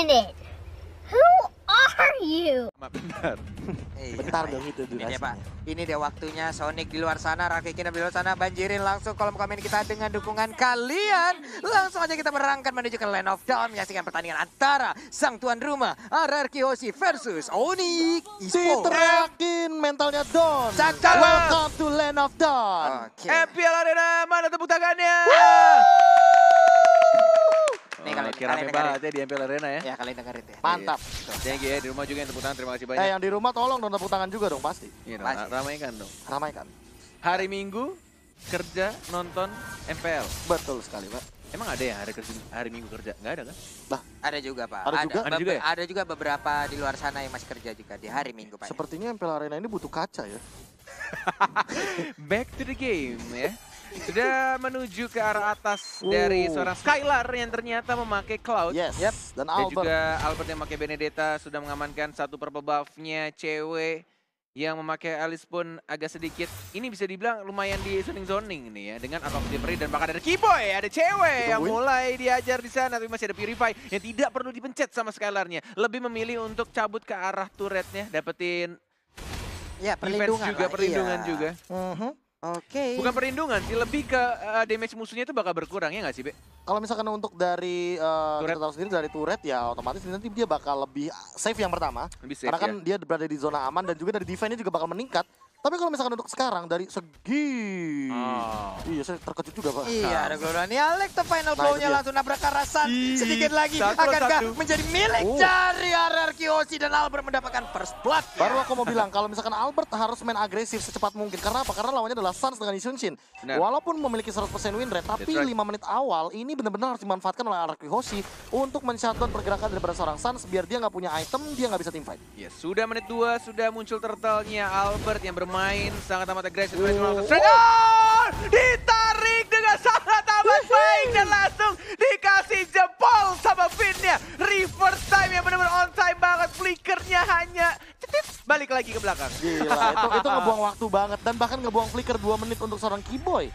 minute. Who are you? Bentar. Bentar dong itu Ini dia durasinya. Pak, ini dia waktunya Sonic di luar sana, Raki Kingdom di luar sana, banjirin langsung kolom komen kita dengan dukungan kalian. Langsung aja kita berangkat menuju ke Land of Dawn, menyaksikan pertandingan antara sang tuan rumah RRQ Hoshi versus Onyx Esports. Diterakin mentalnya Dawn. Cakep. Welcome to Land of Dawn. Oke. MPL Arena, mana tepuk tangannya? Nih kalian Rame dengerin. banget ya di MPL Arena ya. Ya kalian dengerin ya. Mantap. Thank you ya, di rumah juga yang tepuk tangan, terima kasih banyak. Yang di rumah tolong dong tepuk tangan juga dong pasti. Iya dong, Pasti. ramaikan dong. Ramaikan. Hari Minggu, kerja, nonton MPL. Betul sekali, Pak. Emang ada ya hari Minggu kerja? Nggak ada kan? Ada juga Pak. Ada juga? Ada juga ya? Ada juga beberapa di luar sana yang masih kerja juga di hari Minggu Pak. Sepertinya MPL Arena ini butuh kaca ya. Back to the game ya. Sudah menuju ke arah atas dari seorang Skylar yang ternyata memakai Cloud. Yes. Yep. Dan Dan Albert. juga Albert yang memakai Benedetta sudah mengamankan satu purple buff-nya cewek. Yang memakai Alice pun agak sedikit, ini bisa dibilang lumayan di zoning nih ya. Dengan Art of Debris dan bahkan ada Keyboy, ada cewek yang Ditungguin. mulai diajar di sana. Tapi masih ada Purify yang tidak perlu dipencet sama Skylarnya. Lebih memilih untuk cabut ke arah turretnya, dapetin Ya, defense juga, lah, perlindungan iya. juga. Oke. Bukan perlindungan sih, lebih ke damage musuhnya itu bakal berkurang ya nggak sih, Be? Kalau misalkan untuk dari Turret. kita tahu sendiri dari turret ya otomatis nanti dia bakal lebih safe yang pertama. Lebih safe Karena kan ya. dia berada di zona aman dan juga dari defense-nya juga bakal meningkat. Tapi kalau misalkan untuk sekarang dari segi iya saya terkejut juga Pak. Iya, ada Gloria. Nih Alex tuh final Nah, blow-nya itu dia. langsung nabrak Karasan. Ih, Sedikit lagi satu lawan akankah satu. menjadi milik dari RRQ Hoshi dan Albert mendapatkan first blood. Baru aku mau bilang kalau misalkan Albert harus main agresif secepat mungkin. Karena apa? Karena lawannya adalah Suns dengan Isunshin. Benar. Walaupun memiliki 100% win rate, tapi That's right. 5 menit awal ini benar-benar harus dimanfaatkan oleh RRQ Hoshi untuk men-shutdown pergerakan daripada seorang Suns biar dia nggak punya item, dia nggak bisa teamfight. Ya, sudah menit 2, sudah muncul turtle-nya Albert yang bermain sangat amat agresif. Ditarik dengan sangat amat baik dan langsung dikasih jempol sama Finn-nya. Reverse time yang benar-benar on time banget. Flickernya hanya cetit, balik lagi ke belakang. Gila, itu ngebuang waktu banget dan bahkan ngebuang flicker 2 menit untuk seorang Keyboy.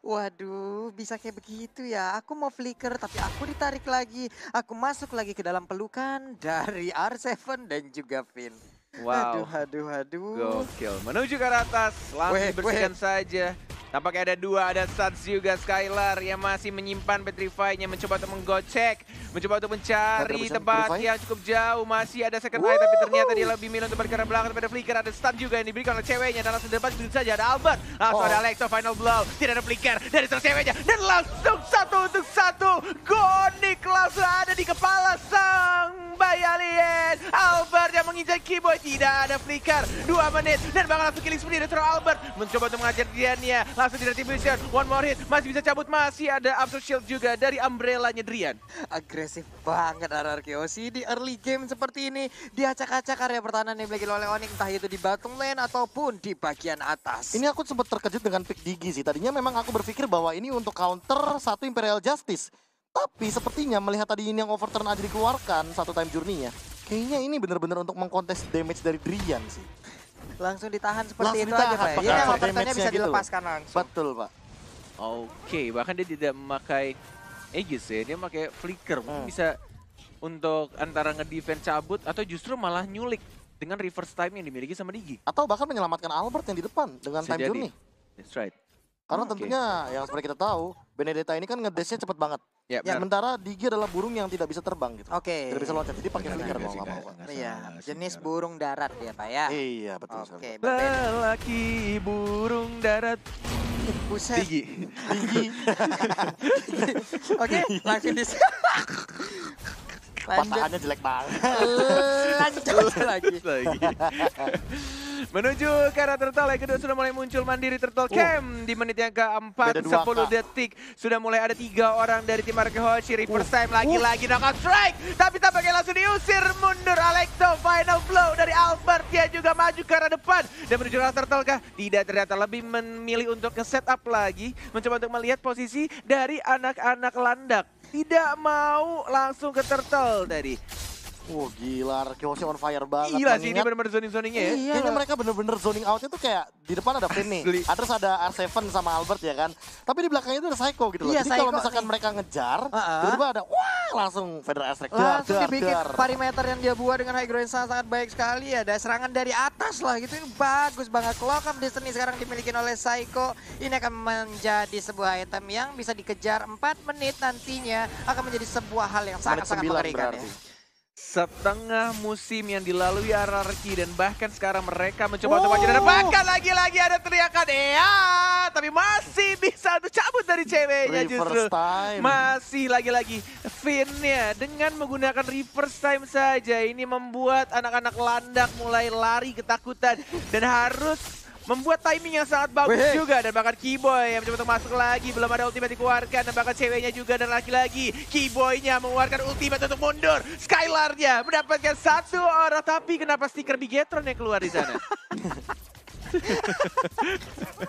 Waduh, bisa kayak begitu ya. Aku mau flicker tapi aku ditarik lagi. Aku masuk lagi ke dalam pelukan dari R7 dan juga Finn. Wow. Aduh. Gokil. Menuju ke arah atas, langsung Weh, dibersihkan saja. Tampaknya ada dua, ada Suns juga Skylar yang masih menyimpan Petrify-nya, mencoba untuk menggocek, mencoba untuk mencari Ada tempat Petrify? yang cukup jauh. Masih ada second eye, tapi ternyata dia lebih milih untuk balik ke arah belakang. Tapi ada flicker, ada stun juga yang diberikan oleh ceweknya. Dan langsung di depan begitu saja ada Albert. Langsung ada Alexa final blow, tidak ada flicker dari sang ceweknya. Dan langsung 1-1, Gonik langsung ada di kepala sang bayi alien. Albert yang menginjak Keyboy, tidak ada flicker. 2 menit dan bakal langsung killing spree dari seorang Albert. Mencoba untuk mengajar Drian-nya. Langsung di retribution, one more hit, masih bisa cabut, masih ada Absolute Shield juga dari umbrella-nya Drian. Agresif banget RRQ Hoshi di early game seperti ini. Diacak-acak area pertahanan yang dimiliki oleh Onyx, entah itu di bottom lane ataupun di bagian atas. Ini aku sempat terkejut dengan pick Digi sih. Tadinya memang aku berpikir bahwa ini untuk counter satu Imperial Justice. Tapi sepertinya melihat tadi ini yang overturn aja dikeluarkan satu time journey-nya. Kayaknya ini benar-benar untuk mengkontes damage dari Drian sih. Langsung ditahan seperti Langsung itu aja ditahan, Pak. pakai Ini counter overturnnya damage-nya bisa gitu. dilepaskan langsung. Betul Pak. Oke, bahkan dia tidak memakai Aegis ya, dia memakai flicker. Mungkin bisa untuk antara ngedefend cabut atau justru malah nyulik dengan reverse time yang dimiliki sama Digi. Atau bahkan menyelamatkan Albert yang di depan dengan Bisa time jadi. journey. That's right. Karena Oke. tentunya yang seperti kita tahu, Benedetta ini kan ngedashnya cepet banget. Ya, benar. Sementara Digi adalah burung yang tidak bisa terbang gitu. Oke. Tidak bisa loncat, jadi pakai Enggak, flicker enggak mau sih, nggak mau. enggak. Iya, Salah, jenis salah. burung darat ya Pak ya. Iya betul Oke, sekali. berbeda. Lelaki burung darat Buset. Digi. Digi, Oke, langsung di patahannya jelek banget. lanjut lagi. Menuju ke arah turtle yang kedua sudah mulai muncul mandiri turtle camp di menit yang keempat, Beda 2K. 10 detik sudah mulai ada 3 orang dari tim RRQ Hoshi. Reverse time lagi-lagi knockout strike, tapi tampaknya langsung diusir mundur Alexo. Final blow dari Albert, dia juga maju ke arah depan dan menuju ke arah turtle kah? Tidak, ternyata lebih memilih untuk nge-setup lagi, mencoba untuk melihat posisi dari anak-anak landak. Tidak mau langsung ke turtle tadi. Gila, Arkeosnya on fire banget. Gila sih, ini bener-bener zoning-zoningnya ya. Iya. Kayaknya mereka bener-bener zoning outnya tuh kayak di depan ada Finn nih, terus ada R7 sama Albert ya kan. Tapi di belakangnya itu ada Psycho gitu loh. Iya, Jadi kalau Psycho misalkan nih. mereka ngejar, tiba-tiba ada langsung Federer Astrek. Langsung dibikin perimeter yang dia buat dengan high ground sangat baik sekali. Ada serangan dari atas lah gitu. Ini bagus banget. Clock of Destiny sekarang dimiliki oleh Psycho. Ini akan menjadi sebuah item yang bisa dikejar 4 menit nantinya. Akan menjadi sebuah hal yang sangat-sangat mengerikan ya. Setengah musim yang dilalui RRQ dan bahkan sekarang mereka mencoba untuk maju dan bahkan lagi-lagi ada teriakan tapi masih bisa untuk cabut dari ceweknya justru. Masih lagi-lagi Finn-nya dengan menggunakan reverse time saja ini membuat anak-anak landak mulai lari ketakutan dan harus membuat timing yang sangat bagus juga. Dan bahkan Keyboy yang mencoba untuk masuk lagi, belum ada ultimate dikeluarkan. Dan bahkan ceweknya juga dan lagi-lagi Keyboy-nya mengeluarkan ultimate untuk mundur. Skylar-nya mendapatkan 1 orang, tapi kenapa stiker Bigetron yang keluar di sana?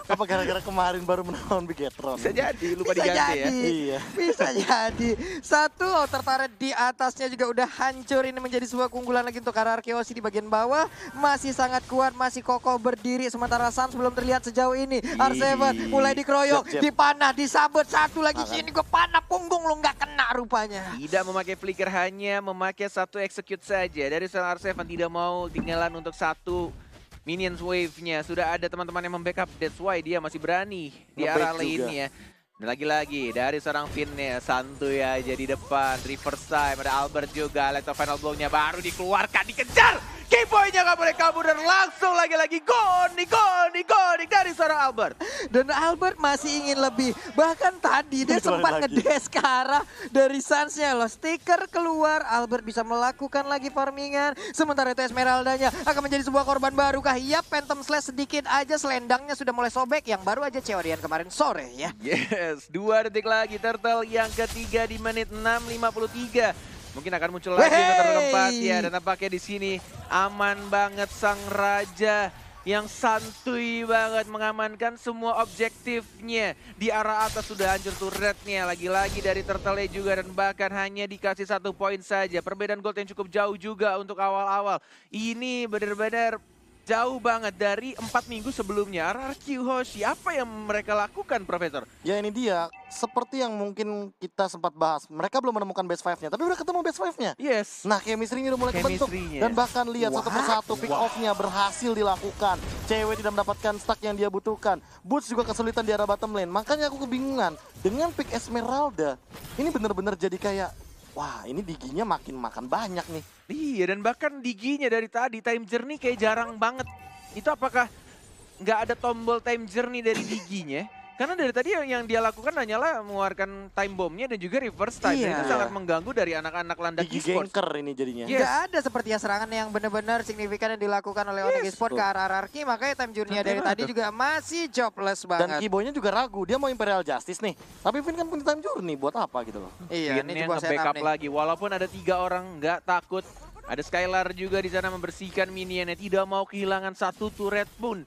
Apa gara-gara kemarin baru menawan Bigetron? Bisa jadi, lupa Bisa diganti jadi. ya. Iya. Bisa jadi. 1 outer turret di atasnya juga udah hancur. Ini menjadi sebuah keunggulan lagi untuk Arkeos di bagian bawah. Masih sangat kuat, masih kokoh berdiri. Sementara Sans belum terlihat sejauh ini. R7 mulai dikeroyok, dipanah, disabet. Satu lagi sini gue panah punggung lu nggak kena rupanya. Tidak memakai flicker, hanya memakai 1 execute saja. Dari seorang R7 tidak mau tinggalan untuk 1 minions wave-nya. Sudah ada teman-teman yang membackup, that's why dia masih berani di arah lainnya. Dan lagi-lagi dari seorang Finn-nya, santuy aja di depan. Reverse time, ada Albert juga. Electro final blow-nya baru dikeluarkan, dikejar. Keyboy-nya gak boleh kabur dan langsung lagi-lagi gonik dari seorang Albert. Dan Albert masih ingin lebih. Bahkan tadi dia sempat ngedes ke arah dari Sans-nya loh. Stiker keluar, Albert bisa melakukan lagi farmingan. Sementara itu Esmeralda-nya akan menjadi sebuah korban baru kah? Iya, Phantom Slash sedikit aja, selendangnya sudah mulai sobek. Yang baru aja Cewadian kemarin sore ya. Yes, 2 detik lagi. Turtle yang ketiga di menit 6.53. Mungkin akan muncul lagi untuk keempat ya. Dan nampaknya di sini aman banget sang raja yang santuy banget mengamankan semua objektifnya. Di arah atas sudah hancur turretnya. Lagi-lagi dari Turtle juga dan bahkan hanya dikasih 1 poin saja. Perbedaan gold yang cukup jauh juga untuk awal-awal. Ini benar-benar jauh banget dari 4 minggu sebelumnya. RRQ Hoshi, apa yang mereka lakukan, Profesor? Ya ini dia, seperti yang mungkin kita sempat bahas. Mereka belum menemukan best 5-nya, tapi udah ketemu best 5-nya. Yes. Nah, chemistry-nya udah mulai kebentuk. Dan bahkan lihat satu persatu pick off-nya berhasil dilakukan. Cewek tidak mendapatkan stack yang dia butuhkan. Boots juga kesulitan di arah bottom lane. Makanya aku kebingungan. Dengan pick Esmeralda, ini bener-bener jadi kayak, wah ini diginya makin makan banyak nih. Iya, dan bahkan diginya dari tadi time journey kayak jarang banget. Itu apakah nggak ada tombol time journey dari diginya? Karena dari tadi yang dia lakukan hanyalah mengeluarkan time bomb-nya dan juga reverse time. Dan itu sangat mengganggu dari anak-anak landak Digi esports. ganker ini jadinya. Gak ada sepertinya serangan yang benar-benar signifikan yang dilakukan oleh Onyx Esports ke arah RRQ. Makanya time journey dari tadi juga masih jobless banget. Dan Keyboy-nya juga ragu, dia mau Imperial Justice nih. Tapi Finn kan punya time journey, buat apa gitu loh. Iya, ini juga nge-backup lagi. Walaupun ada 3 orang, nggak takut. Ada Skylar juga di sana membersihkan minionnya. Tidak mau kehilangan 1 turret pun.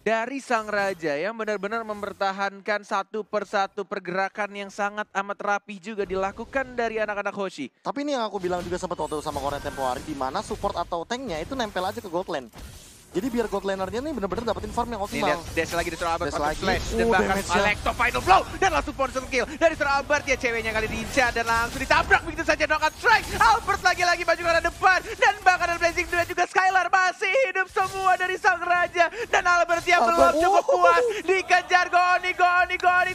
Dari sang raja yang benar-benar mempertahankan 1 persatu pergerakan yang sangat amat rapi juga dilakukan dari anak-anak Hoshi. Tapi ini yang aku bilang juga sempat waktu sama Korea tempo hari, di mana support atau tanknya itu nempel aja ke gold lane. Jadi biar gold laner-nya nih bener-bener dapetin farm yang optimal. Nih lihat, dash lagi dari Sir Albert, Dash slash, dan bahkan Electro final blow, dan langsung sponsor kill dari Sir Albert, ya ceweknya kali diincar dan langsung ditabrak begitu saja, knockout strike. Albert lagi-lagi maju ke arah depan, dan bahkan ada Blazing dan juga Skylar masih hidup semua dari sang raja. Dan Albert yang belum cukup puas, dikejar Goni,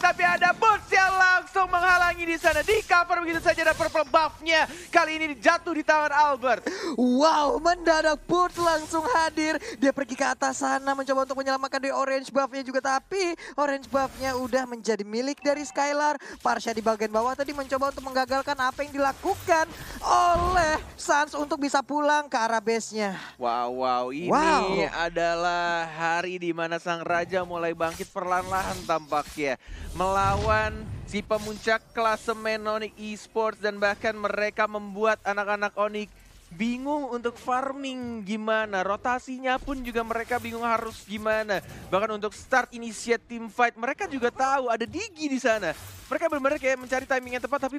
tapi ada Boots yang langsung menghalangi di sana, di cover begitu saja, dan purple buff-nya kali ini jatuh di tangan Albert. Wow, mendadak Boots langsung hadir. Dia pergi ke atas sana mencoba untuk menyelamatkan dari orange buff-nya juga. Tapi orange buff-nya udah menjadi milik dari Skylar. Parsha di bagian bawah tadi mencoba untuk menggagalkan apa yang dilakukan oleh Sans untuk bisa pulang ke arah base-nya. Wow, ini adalah hari di mana sang raja mulai bangkit perlahan-lahan tampaknya. Melawan si pemuncak klasemen Onyx Esports dan bahkan mereka membuat anak-anak Onyx bingung untuk farming gimana, rotasinya pun juga mereka bingung harus gimana. Bahkan untuk start initiate team fight mereka juga tahu ada Digi di sana. mereka benar-benar kayak mencari timing yang tepat tapi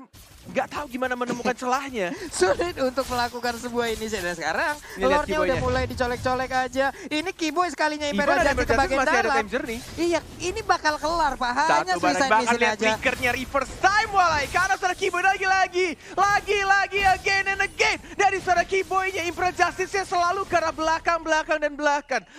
nggak tahu gimana menemukan celahnya. Sulit untuk melakukan sebuah inisiatif. Dan sekarang Ini lihat Lordnya udah Kiboy-nya. mulai dicolek-colek aja. Ini Kiboy sekalinya Even Imperial ada Justice ke Justice bagian masih ada dalam. time journey. Iya, ini bakal kelar Pak. Hanya Satu barang suicide bakal mission lihat aja. flickernya reverse time Walai. Karena seorang Kiboy lagi-lagi again and again. Dari seorang Kiboy-nya Imperial Justice-nya selalu ke arah belakang.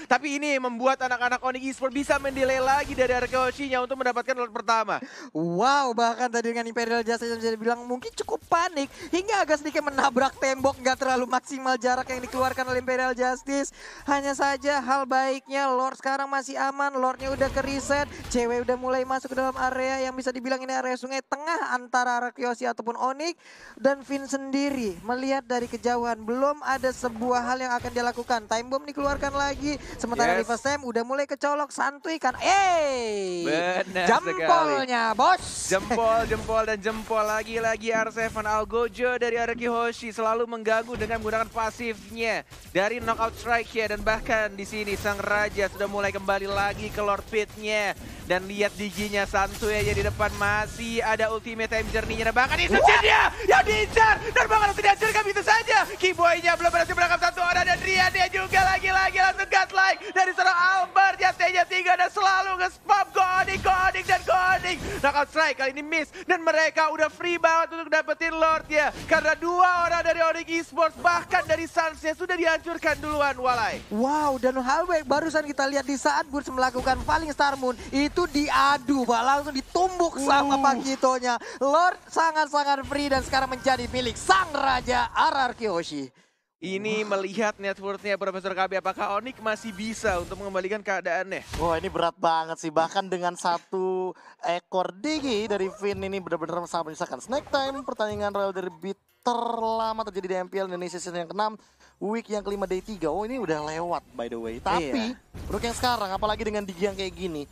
Tapi ini membuat anak-anak Onyx Esports bisa mendelay lagi dari Arkeoshi-nya untuk mendapatkan Lord pertama. Wow, bahkan tadi dengan Imperial Justice yang bisa dibilang mungkin cukup panik. Hingga agak sedikit menabrak tembok, nggak terlalu maksimal jarak yang dikeluarkan oleh Imperial Justice. Hanya saja hal baiknya Lord sekarang masih aman, Lordnya udah ke reset. Cewek udah mulai masuk ke dalam area yang bisa dibilang ini area sungai tengah antara Arkeoshi ataupun Onyx. Dan Vin sendiri melihat dari kejauhan belum ada sebuah hal yang akan dia lakukan. Time bomb dikeluarkan lagi, sementara Yes. Reverse Time udah mulai kecolok, santuy kan. Benar Jempolnya bos. Jempol lagi-lagi R7 Algojo dari Araki Hoshi selalu mengganggu dengan menggunakan pasifnya dari knockout strike ya, dan bahkan di sini sang raja sudah mulai kembali lagi ke Lord Pit-nya. Dan lihat diginya santuy aja di depan, masih ada ultimate time journey-nya, dan bahkan itu dia yang diincar dan bahkan langsung dihancurkan begitu saja. Kiboy-nya belum berhasil menangkap satu orang, dan dia juga lagi-lagi langsung godlike dari seorang Albert yang T-nya 3 dan selalu nge-spam Goding dan Goding. Knockout strike kali ini miss, dan mereka udah free banget untuk dapetin Lord ya, karena dua orang dari Onyx Esports bahkan dari Suns-nya sudah dihancurkan duluan Walai. Wow, dan hal baik barusan kita lihat di saat Burst melakukan Falling Star Moon itu diadu Pak, langsung ditumbuk sama Pakitonya. Lord sangat-sangat free dan sekarang menjadi milik sang raja Araki Hoshi. Ini melihat net worth-nya Profesor KB, apakah Onyx masih bisa untuk mengembalikan keadaannya? Wah, ini berat banget sih. Bahkan dengan satu ekor Digi dari Vin ini benar-benar sangat menyisakan. Snack time, pertandingan Royal Derby terlama terjadi di MPL Indonesia season yang ke-6, week yang kelima day 3. Oh, ini udah lewat by the way. Tapi untuk yang sekarang, apalagi dengan Digi yang kayak gini,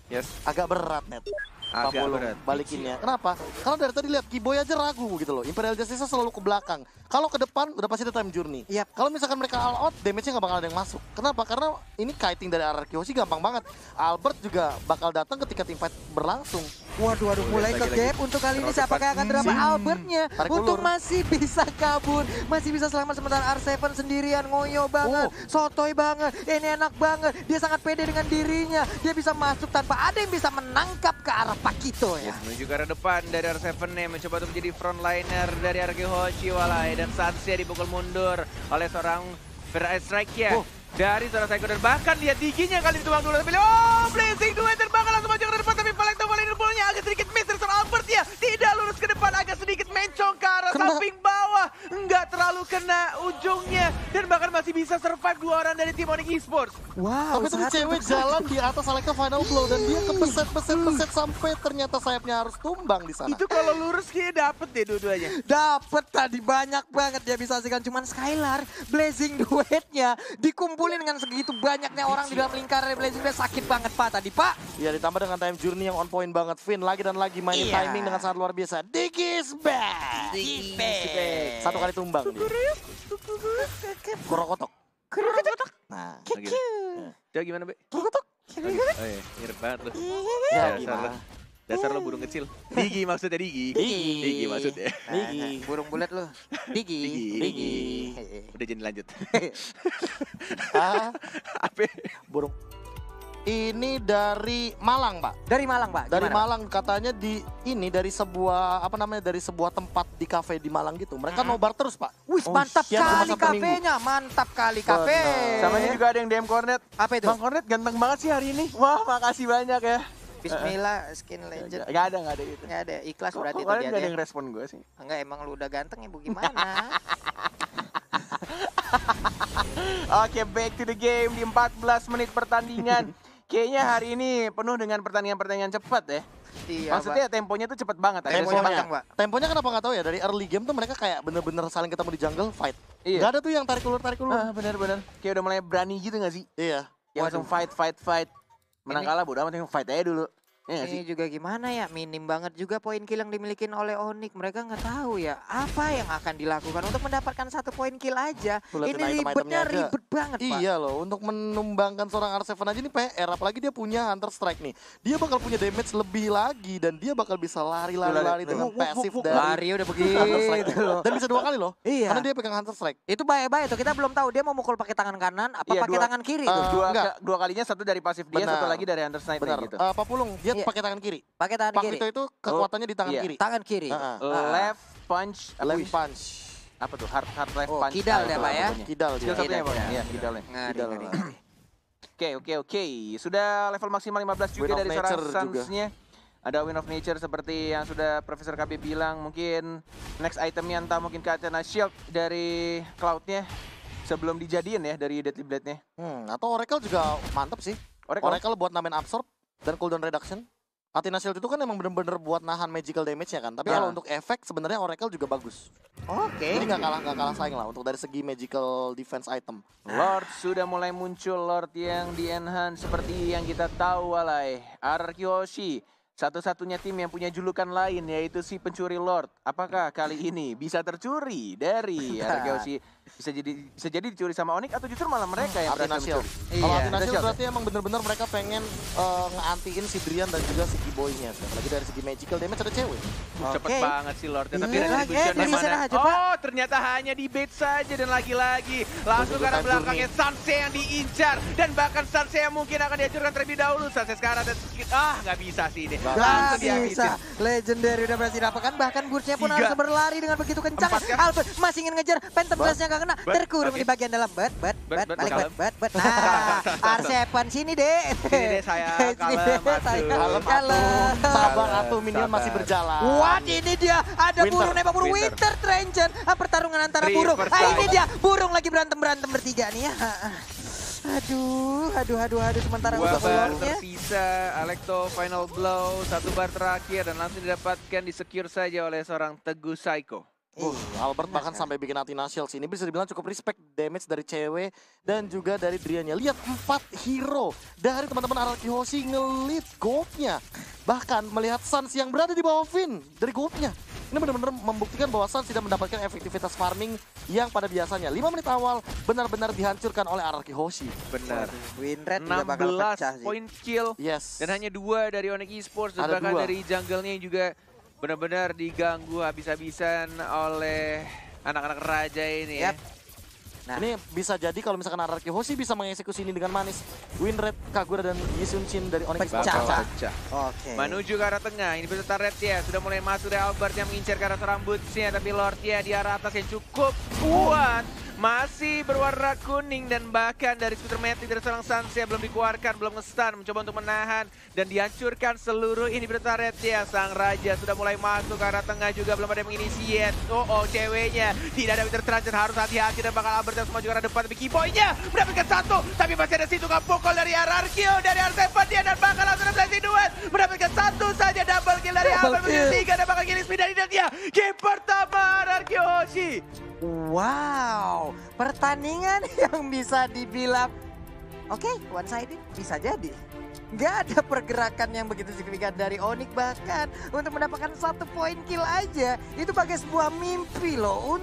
agak berat net. Agak Papolo berat. balikinnya. Kenapa? Karena dari tadi lihat Kiboy aja ragu gitu loh. Imperial Justice selalu ke belakang. Kalau ke depan udah pasti ada time journey. Yap. Kalau misalkan mereka all out, damage-nya nggak bakal ada yang masuk. Kenapa? Karena ini kiting dari Araki Hoshi gampang banget. Albert juga bakal datang ketika team fight berlangsung. Waduh, mulai ke gap untuk kali ini siapakah yang akan dapat Albertnya Tarik untuk ulur. masih bisa kabur, masih bisa selamat sementara R7 sendirian ngoyo banget, sotoy banget, ini enak banget, dia sangat pede dengan dirinya, dia bisa masuk tanpa ada yang bisa menangkap ke arah Pakito ya. Menuju ke arah depan dari R7 nih, mencoba untuk menjadi frontliner dari Araki Hoshi Walai, dan Sansia dipukul mundur oleh seorang strike ya. Dari seorang Psycho, dan bahkan lihat diginya kali dituang dulu, tapi Blazing Duet terbakar langsung maju ke depan, tapi Palekto kali ini bolanya agak sedikit miss dari seorang Albert ya, tidak lurus ke depan, agak sedikit mencong ke arah samping bawah, nggak terlalu kena ujungnya, dan bahkan masih bisa survive dua orang dari tim Onyx Esports. Wow, Tapi tadi cewek jalan di atas Alekta final blow dan dia kepeset sampai ternyata sayapnya harus tumbang di sana. Itu kalau lurus kayaknya dapet deh dua-duanya. dapet tadi banyak banget dia bisa hasilkan, cuman Skylar Blazing Duetnya dikumpulin dengan segitu banyaknya orang di dalam lingkaran Blazing Duet, sakit banget Pak tadi Pak. Ya, ditambah dengan time journey yang on point banget. Vin lagi dan lagi mainin timing dengan sangat luar biasa. Digis back. Satu kali tumbang dia. Kurokotok. Nah, Coba gimana, Be? kurokotok. Oh iya, mirip banget lu. Ya, Dasar gimana? lu. Dasar lo burung kecil. Digi maksudnya Digi. Digi. Digi maksudnya. Digi. Burung bulat lu. Digi. Digi. Udah jadi lanjut. Ah, Apa? burung. Ini dari Malang, Pak. Dari Malang Pak. Dari Gimana, Pak? Malang katanya dari sebuah dari sebuah tempat di kafe di Malang gitu. Mereka nobar terus, Pak. Wih, mantap Sekian cuma kali satu minggu. kafenya, mantap kali kafe. Benar. Sama ini juga ada yang DM Cornet. Apa itu? Bang Cornet ganteng banget sih hari ini. Wah, makasih banyak ya. Bismillah, skin legend. Gak ada gitu. Nggak ada, ikhlas berarti Kok tadi kalian gak ada aja. yang respon gue sih? Enggak, emang lu udah ganteng ya, bu gimana? Oke, back to the game di 14 menit pertandingan. Kayaknya hari ini penuh dengan pertandingan-pertandingan cepat ya. Iya, Maksudnya temponya tuh cepet banget. Ada Temponya semua- panjang, Pak. Temponya kenapa nggak tahu ya, dari early game tuh mereka kayak bener-bener saling ketemu di jungle fight. Iya. Nggak ada tuh yang tarik ulur. Bener-bener. Kayak udah mulai berani gitu gak sih? Iya. Yang langsung fight. Menang kalah bodo amat, yang fight aja dulu. Iya nggak sih? Ini juga gimana ya, minim banget juga poin kill yang dimiliki oleh Onyx. Mereka nggak tahu ya apa yang akan dilakukan untuk mendapatkan 1 poin kill aja. Tuh, liatin Ini item-itemnya ribetnya aja. ribet banget, Pak. Iya loh, untuk menumbangkan seorang R7 aja ini PR, apalagi dia punya Hunter Strike nih. Dia bakal punya damage lebih lagi dan dia bakal bisa lari dengan pasif dari Lari udah Hunter Strike. begitu loh. Dan bisa 2 kali loh, Iya. karena dia pegang Hunter Strike. Itu bahaya-bahaya tuh. Kita belum tahu dia mau mukul pakai tangan kanan apa Iya, pakai dua- tangan kiri tuh. Enggak. Dua kalinya, satu dari pasif dia, Benar. satu lagi dari Hunter Snipe Benar, gitu. Pak Pulung, dia Iya. pakai tangan kiri. Pakai tangan kiri. Pak itu kekuatannya di tangan Iya. kiri. Tangan kiri. Heeh. Left punch, Left punch. apa tuh? Hard left Oh, punch. kidal Ah, dia, itu Pak, ya? pokoknya. Kidal dia. Skill satunya Kidal, Bang. kidal. Iya, kidalnya. Ngeri, Kidal. ngeri. Oke. Sudah level maksimal 15 juga Win of dari seorang Nature juga. Suns-nya. Ada Win of Nature seperti yang sudah Profesor KB bilang. Mungkin next itemnya entah mungkin Katana Shield dari Cloud-nya. Sebelum dijadiin ya dari Deadly Blade-nya. Atau Oracle juga mantep sih. Oracle. Oracle buat namain absorb dan cooldown reduction. Athena Shield itu kan emang bener-bener buat nahan magical damage-nya kan. Tapi Ya. kalau untuk efek sebenarnya Oracle juga bagus. Oke. Jadi nggak kalah saing lah untuk dari segi magical defense item. Lord sudah mulai muncul, Lord yang di enhance seperti yang kita tahu walai. RRQ Hoshi, satu-satunya tim yang punya julukan lain yaitu si pencuri Lord. Apakah kali ini bisa tercuri dari RRQ Hoshi? Bisa jadi dicuri sama Onyx atau justru malah mereka yang Athena berhasil Shield. mencuri? Kalau Iya. Athena Shield Shield berarti emang bener-bener mereka pengen ngeantiin si Brian dan juga si Kiboy-nya. Lagi dari segi magical damage ada cewek. Cepet Oke. banget sih Lord. Tapi Iya, retribution di bisa mana? aja, Pak. Oh, ternyata hanya di bait saja dan lagi-lagi langsung ke arah Time belakangnya Sanse yang diincar dan bahkan Sanse yang mungkin akan dihancurkan terlebih dahulu. Sanse sekarang dan nggak bisa sih ini. Gak Langsung bisa. dihabisin. Legendary udah berhasil didapatkan. Bahkan Burst-nya pun 3. harus berlari dengan begitu kencang. 4 kah? Albert masih ingin ngejar. Phantom Blast-nya gak kena. Terkurung Oke. di bagian dalam. Bet, Balik kalem. bet. Nah, R7 sini deh. Sini deh, sayang. Sini Kalem, deh, atuh. sayang. Kalem, sabar Kalem, atuh minion sabar. masih berjalan. What? Ini dia ada Winter. burung nembak burung Winter. Winter Trenchen. Pertarungan antara River burung. Side. Ini dia burung lagi berantem bertiga nih ya. Aduh. Sementara Dua untuk bar belongnya. tersisa, Alekto final blow, 1 bar terakhir dan langsung didapatkan di-secure saja oleh seorang Teguh Psycho. Albert bahkan sampai bikin Athena Shield ini bisa dibilang cukup respect damage dari cewek dan juga dari Driannya. Lihat 4 hero dari teman-teman RRQ Hoshi ngelit goldnya. Bahkan melihat Suns yang berada di bawah Finn dari goldnya. Ini benar-benar membuktikan bahwa Suns tidak mendapatkan efektivitas farming yang pada biasanya 5 menit awal benar-benar dihancurkan oleh RRQ Hoshi. Benar. Win rate juga bakal pecah 16 sih. point kill Yes. dan hanya 2 dari Onyx Esports dan Ada bahkan 2. dari jungle-nya yang juga benar-benar diganggu habis-habisan oleh anak-anak raja ini ya. Yap. Nah, Ini bisa jadi kalau misalkan RRQ Hoshi bisa mengeksekusi ini dengan manis. Win rate Kagura dan Yisun Shin dari Onyx Pecah. Esports. Bakal pecah. oke. Menuju ke arah tengah, ini peserta red ya, sudah mulai masuk dari Albert yang mengincar ke arah seorang Boots-nya, tapi Lord ya di arah atas yang cukup kuat. Masih berwarna kuning dan bahkan dari skuter metik dari seorang Sanse belum dikeluarkan, belum nge-stun, mencoba untuk menahan dan dihancurkan seluruh ini peserta red ya. Sang Raja sudah mulai masuk ke arah tengah juga, belum ada yang menginisiat. Oh, ceweknya tidak ada Winter Transit, harus hati-hati dan bakal Albert yang semua juga arah depan, tapi Keyboy-nya mendapatkan 1, tapi masih ada situ pukul dari RRQ, dari R7 dia dan bakal langsung blessing duet, mendapatkan 1 saja double kill dari Double Albert, menjadi kill. 3 dan bakal killing speed dari dia. Game pertama RRQ Hoshi. Wow, pertandingan yang bisa dibilang oke, one sided bisa jadi. Nggak ada pergerakan yang begitu signifikan dari Onyx, bahkan untuk mendapatkan 1 poin kill aja itu bagai sebuah mimpi loh.